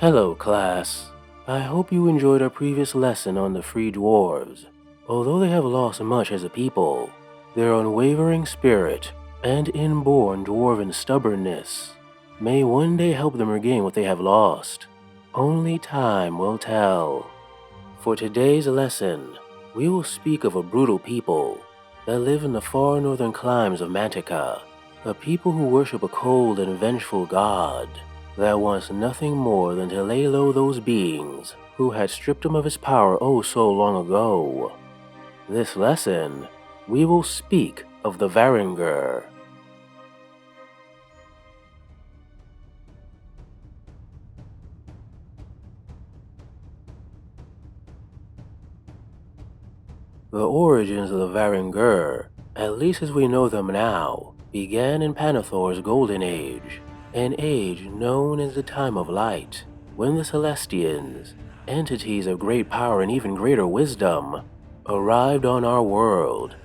Hello, class. I hope you enjoyed our previous lesson on the free dwarves. Although they have lost much as a people, their unwavering spirit and inborn dwarven stubbornness may one day help them regain what they have lost. Only time will tell. For today's lesson, we will speak of a brutal people that live in the far northern climes of Mantica, a people who worship a cold and vengeful god that wants nothing more than to lay low those beings who had stripped him of his power oh so long ago. This lesson, we will speak of the Varangur. The origins of the Varangur, at least as we know them now, began in Panathor's Golden Age, an age known as the Time of Light, when the Celestians, entities of great power and even greater wisdom, arrived on our world,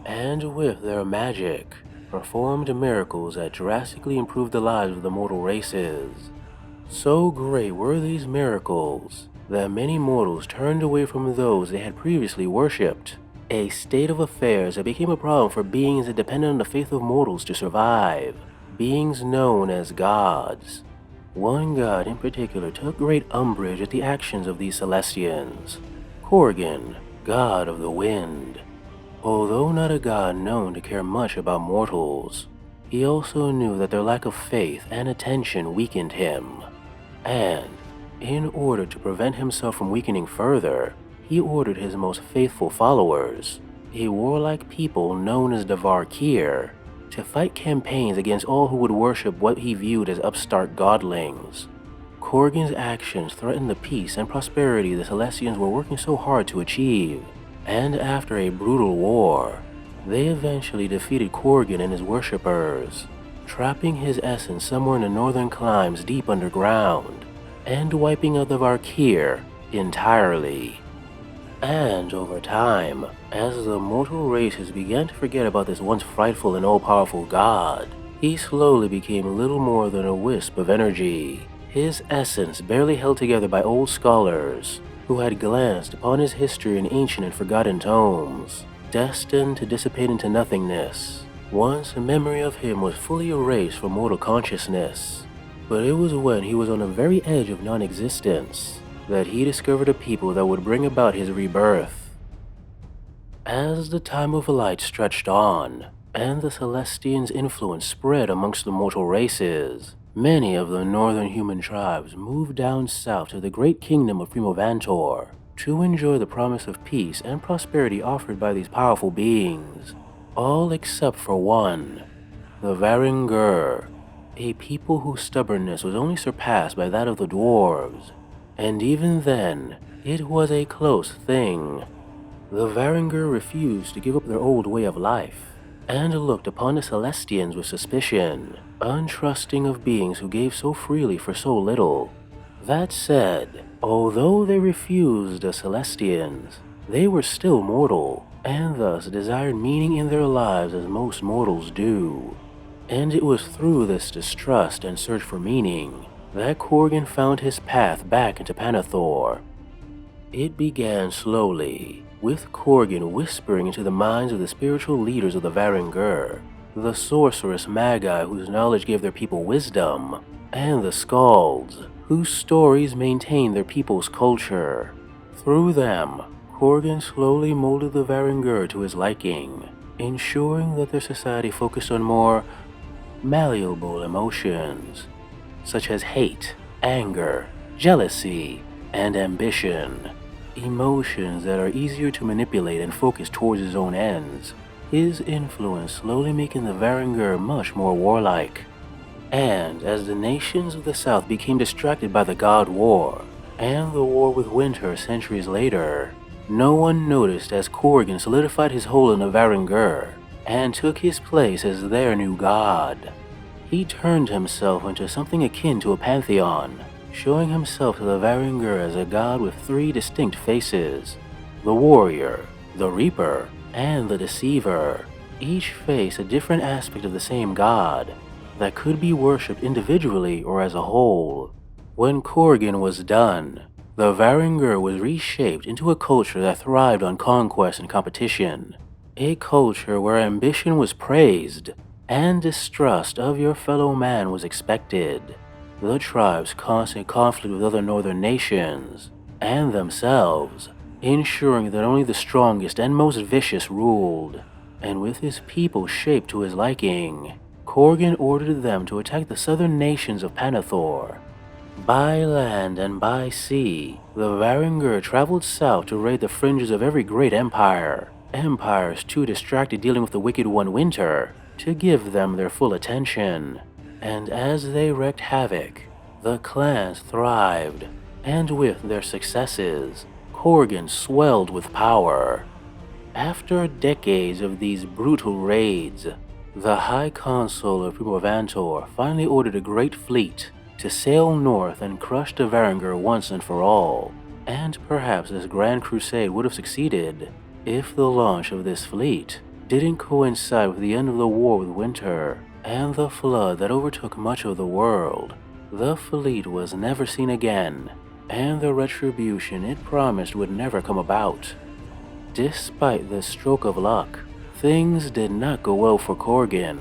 and with their magic, performed miracles that drastically improved the lives of the mortal races. So great were these miracles that many mortals turned away from those they had previously worshipped, a state of affairs that became a problem for beings that depended on the faith of mortals to survive, beings known as gods. One god in particular took great umbrage at the actions of these Celestians, Corgan, god of the wind. Although not a god known to care much about mortals, he also knew that their lack of faith and attention weakened him. And, in order to prevent himself from weakening further, he ordered his most faithful followers, a warlike people known as the Varangur, to fight campaigns against all who would worship what he viewed as upstart godlings. Corgan's actions threatened the peace and prosperity the Celestians were working so hard to achieve, and after a brutal war, they eventually defeated Corgan and his worshippers, trapping his essence somewhere in the northern climes deep underground, and wiping out the Varangur entirely. And over time, as the mortal races began to forget about this once frightful and all-powerful god, he slowly became little more than a wisp of energy, his essence barely held together by old scholars who had glanced upon his history in ancient and forgotten tomes, destined to dissipate into nothingness once the memory of him was fully erased from mortal consciousness. But it was when he was on the very edge of non-existence that he discovered a people that would bring about his rebirth. As the Time of Light stretched on, and the Celestians' influence spread amongst the mortal races, many of the northern human tribes moved down south to the great kingdom of Primovantor to enjoy the promise of peace and prosperity offered by these powerful beings, all except for one, the Varangur, a people whose stubbornness was only surpassed by that of the dwarves. And even then, it was a close thing. The Varangur refused to give up their old way of life, and looked upon the Celestians with suspicion, untrusting of beings who gave so freely for so little. That said, although they refused the Celestians, they were still mortal, and thus desired meaning in their lives as most mortals do. And it was through this distrust and search for meaning that Corgan found his path back into Panathor. It began slowly, with Corgan whispering into the minds of the spiritual leaders of the Varangur, the sorceress magi whose knowledge gave their people wisdom, and the skalds, whose stories maintained their people's culture. Through them, Corgan slowly molded the Varangur to his liking, ensuring that their society focused on more malleable emotions, such as hate, anger, jealousy, and ambition. Emotions that are easier to manipulate and focus towards his own ends, his influence slowly making the Varangur much more warlike. And as the nations of the south became distracted by the God War, and the war with Winter centuries later, no one noticed as Corgan solidified his hold in the Varangur, and took his place as their new god. He turned himself into something akin to a pantheon, showing himself to the Varangur as a god with three distinct faces: the warrior, the reaper, and the deceiver, each face a different aspect of the same god that could be worshipped individually or as a whole. When Corgan was done, the Varangur was reshaped into a culture that thrived on conquest and competition. A culture where ambition was praised and distrust of your fellow man was expected. The tribe's constant conflict with other northern nations and themselves, ensuring that only the strongest and most vicious ruled. And with his people shaped to his liking, Corgan ordered them to attack the southern nations of Panathor. By land and by sea, the Varangur traveled south to raid the fringes of every great empire. Empires too distracted dealing with the Wicked One Winter to give them their full attention. And as they wreaked havoc, the clans thrived, and with their successes, Corgan swelled with power. After decades of these brutal raids, the High Consul of Primovantor finally ordered a great fleet to sail north and crush the Varangur once and for all. And perhaps this grand crusade would have succeeded if the launch of this fleet didn't coincide with the end of the war with Winter and the flood that overtook much of the world. The fleet was never seen again, and the retribution it promised would never come about. Despite this stroke of luck, things did not go well for Corgan.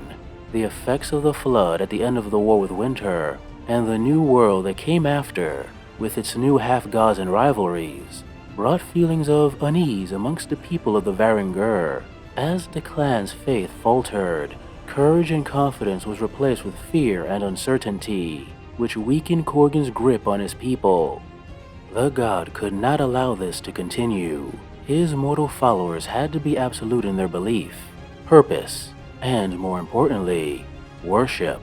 The effects of the flood at the end of the war with Winter and the new world that came after, with its new half-gods and rivalries, brought feelings of unease amongst the people of the Varangur. As the clan's faith faltered, courage and confidence was replaced with fear and uncertainty, which weakened Corgan's grip on his people. The god could not allow this to continue. His mortal followers had to be absolute in their belief, purpose, and more importantly, worship.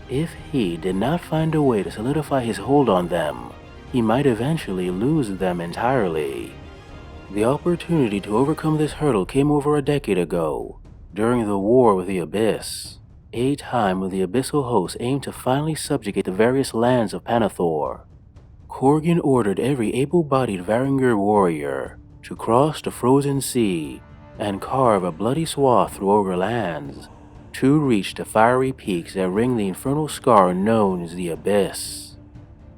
If he did not find a way to solidify his hold on them, he might eventually lose them entirely. The opportunity to overcome this hurdle came over a decade ago, during the War with the Abyss, a time when the Abyssal host aimed to finally subjugate the various lands of Panathor. Corgan ordered every able-bodied Varangur warrior to cross the frozen sea and carve a bloody swath through Ogre lands to reach the fiery peaks that ring the infernal scar known as the Abyss.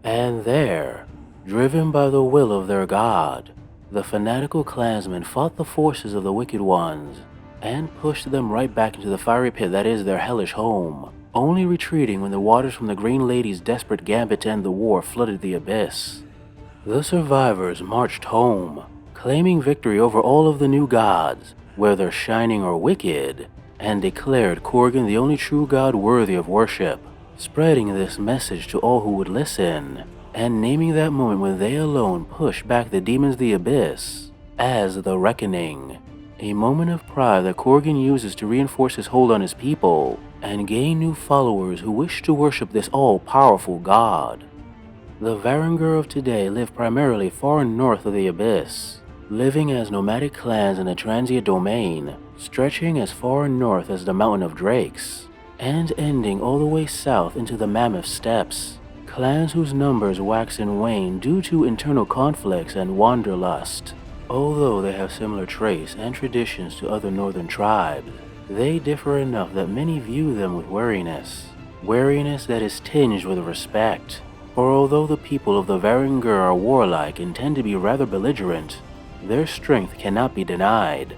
And there, driven by the will of their god, the fanatical clansmen fought the forces of the Wicked Ones and pushed them right back into the fiery pit that is their hellish home, only retreating when the waters from the Green Lady's desperate gambit to end the war flooded the Abyss. The survivors marched home, claiming victory over all of the new gods, whether shining or wicked, and declared Corgan the only true god worthy of worship, spreading this message to all who would listen, and naming that moment when they alone pushed back the demons of the Abyss as the Reckoning, a moment of pride that Corgan uses to reinforce his hold on his people and gain new followers who wish to worship this all-powerful god. The Varangur of today live primarily far north of the Abyss, living as nomadic clans in a transient domain, stretching as far north as the Mountain of Drakes, and ending all the way south into the Mammoth Steppes, clans whose numbers wax and wane due to internal conflicts and wanderlust. Although they have similar traits and traditions to other northern tribes, they differ enough that many view them with wariness that is tinged with respect. For although the people of the Varangur are warlike and tend to be rather belligerent, their strength cannot be denied.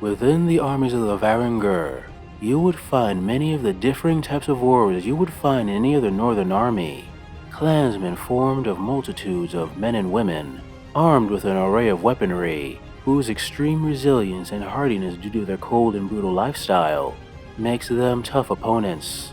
Within the armies of the Varangur, you would find many of the differing types of warriors you would find in any other northern army. Clansmen formed of multitudes of men and women, armed with an array of weaponry, whose extreme resilience and hardiness due to their cold and brutal lifestyle makes them tough opponents.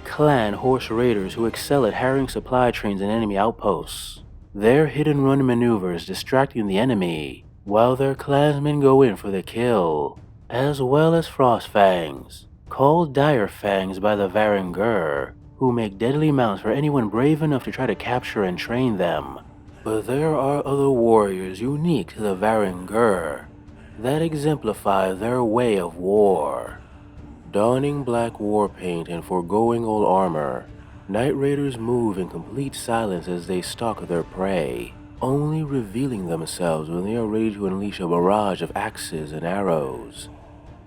Clan horse raiders who excel at harrying supply trains and enemy outposts, their hit-and-run maneuvers distracting the enemy, while their clansmen go in for the kill, as well as Frostfangs, called Dire Fangs by the Varangur, who make deadly mounts for anyone brave enough to try to capture and train them. But there are other warriors unique to the Varangur that exemplify their way of war. Donning black war paint and foregoing all armor, Night Raiders move in complete silence as they stalk their prey, only revealing themselves when they are ready to unleash a barrage of axes and arrows.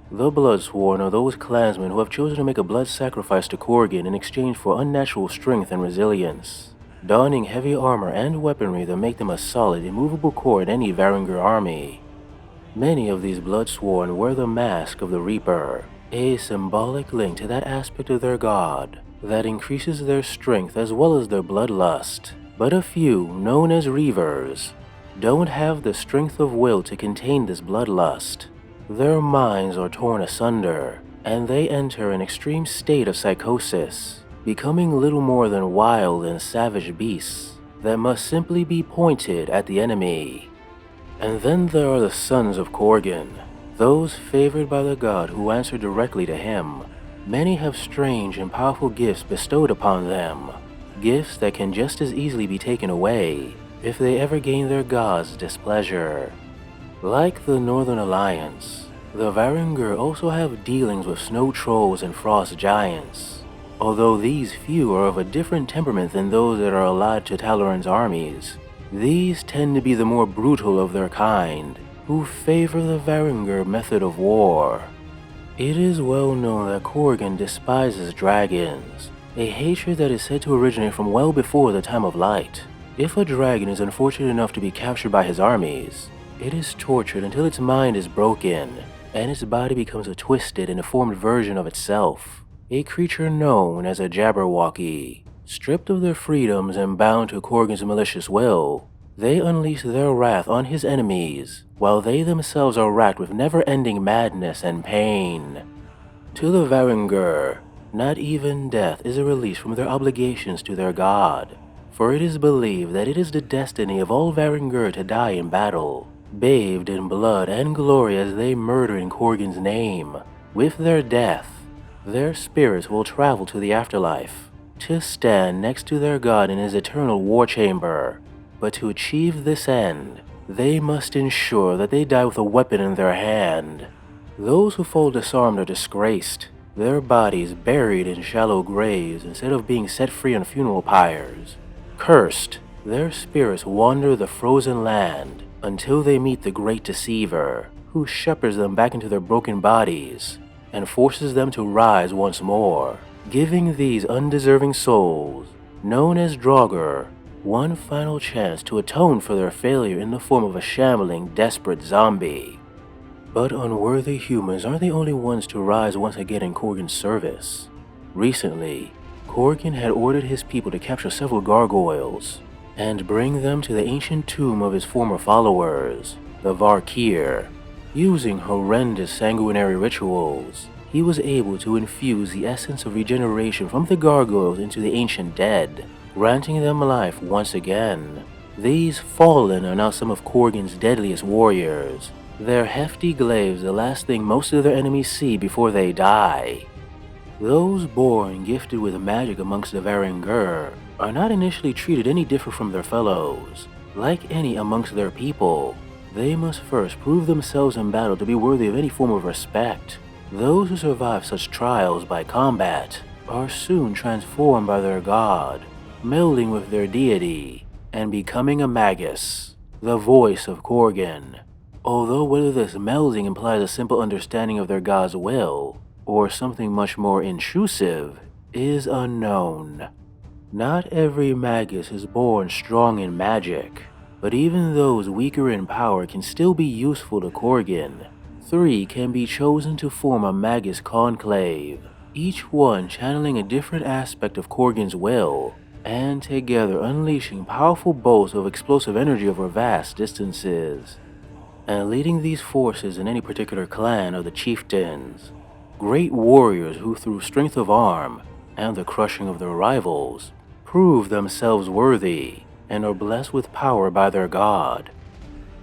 The Bloodsworn are those clansmen who have chosen to make a blood sacrifice to Corgan in exchange for unnatural strength and resilience. donning heavy armor and weaponry that make them a solid, immovable core in any Varangur army. Many of these Bloodsworn wear the mask of the Reaper, a symbolic link to that aspect of their god that increases their strength as well as their bloodlust. But a few, known as Reavers, don't have the strength of will to contain this bloodlust. Their minds are torn asunder, and they enter an extreme state of psychosis, becoming little more than wild and savage beasts that must simply be pointed at the enemy. And then there are the sons of Corgan, those favored by the god who answer directly to him. Many have strange and powerful gifts bestowed upon them, gifts that can just as easily be taken away if they ever gain their god's displeasure. Like the Northern Alliance, the Varangur also have dealings with snow trolls and frost giants. Although these few are of a different temperament than those that are allied to Talorann's armies, these tend to be the more brutal of their kind, who favor the Varangur method of war. It is well known that Corgan despises dragons, a hatred that is said to originate from well before the time of light. If a dragon is unfortunate enough to be captured by his armies, it is tortured until its mind is broken, and its body becomes a twisted and deformed version of itself, a creature known as a Jabberwocky. Stripped of their freedoms and bound to Corgan's malicious will, they unleash their wrath on his enemies, while they themselves are racked with never-ending madness and pain. To the Varangur, not even death is a release from their obligations to their god, for it is believed that it is the destiny of all Varangur to die in battle, bathed in blood and glory as they murder in Corgan's name. With their death, their spirits will travel to the afterlife, to stand next to their god in his eternal war chamber. But to achieve this end, they must ensure that they die with a weapon in their hand. Those who fall disarmed are disgraced, their bodies buried in shallow graves instead of being set free on funeral pyres. Cursed, their spirits wander the frozen land until they meet the great deceiver, who shepherds them back into their broken bodies and forces them to rise once more, giving these undeserving souls, known as Draugr, one final chance to atone for their failure in the form of a shambling, desperate zombie. But unworthy humans aren't the only ones to rise once again in Corgan's service. Recently, Corgan had ordered his people to capture several gargoyles and bring them to the ancient tomb of his former followers, the Varkir. Using horrendous sanguinary rituals, he was able to infuse the essence of regeneration from the gargoyles into the ancient dead, granting them life once again. These fallen are now some of Corgan's deadliest warriors, their hefty glaives the last thing most of their enemies see before they die. Those born gifted with magic amongst the Varangur are not initially treated any different from their fellows. Like any amongst their people, they must first prove themselves in battle to be worthy of any form of respect. Those who survive such trials by combat are soon transformed by their god, melding with their deity, and becoming a magus, the voice of Corgan. Although whether this melding implies a simple understanding of their god's will, or something much more intrusive, is unknown. Not every magus is born strong in magic, but even those weaker in power can still be useful to Corgan. 3 can be chosen to form a magus conclave, each one channeling a different aspect of Corgan's will, and together unleashing powerful bolts of explosive energy over vast distances. And leading these forces in any particular clan are the chieftains, great warriors who through strength of arm and the crushing of their rivals prove themselves worthy and are blessed with power by their god.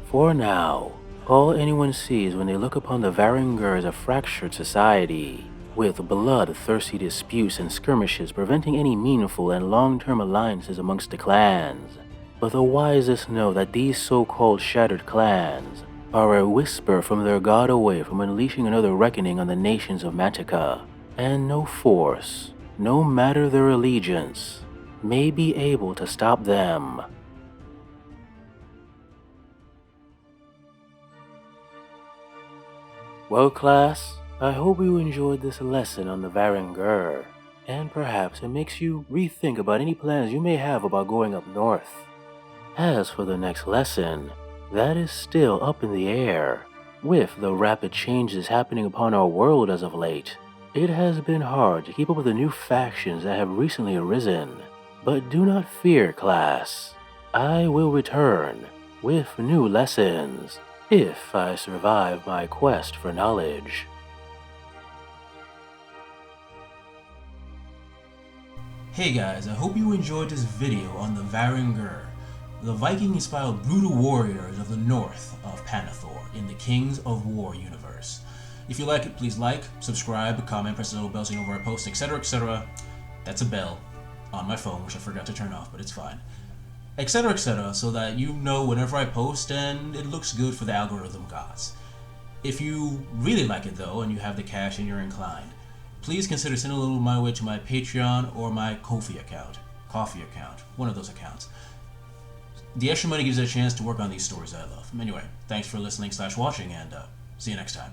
For now, all anyone sees when they look upon the Varangur is a fractured society, with blood-thirsty disputes and skirmishes preventing any meaningful and long-term alliances amongst the clans. But the wisest know that these so-called shattered clans are a whisper from their god away from unleashing another reckoning on the nations of Mantica, and no force, no matter their allegiance, may be able to stop them. Well class, I hope you enjoyed this lesson on the Varangur, and perhaps it makes you rethink about any plans you may have about going up north. As for the next lesson, that is still up in the air. With the rapid changes happening upon our world as of late, it has been hard to keep up with the new factions that have recently arisen. But do not fear, class. I will return with new lessons if I survive my quest for knowledge. Hey guys, I hope you enjoyed this video on the Varangur, the Viking-inspired brutal warriors of the north of Panathor in the Kings of War universe. If you like it, please like, subscribe, comment, press the little bell so you know where I post, etc, etc. That's a bell on my phone, which I forgot to turn off, but it's fine. Etc, etc, so that you know whenever I post and it looks good for the algorithm gods. If you really like it though, and you have the cash and you're inclined, please consider sending a little my way to my Patreon or my Ko-fi account. Coffee account. One of those accounts. The extra money gives us a chance to work on these stories I love. Anyway, thanks for listening/watching, and see you next time.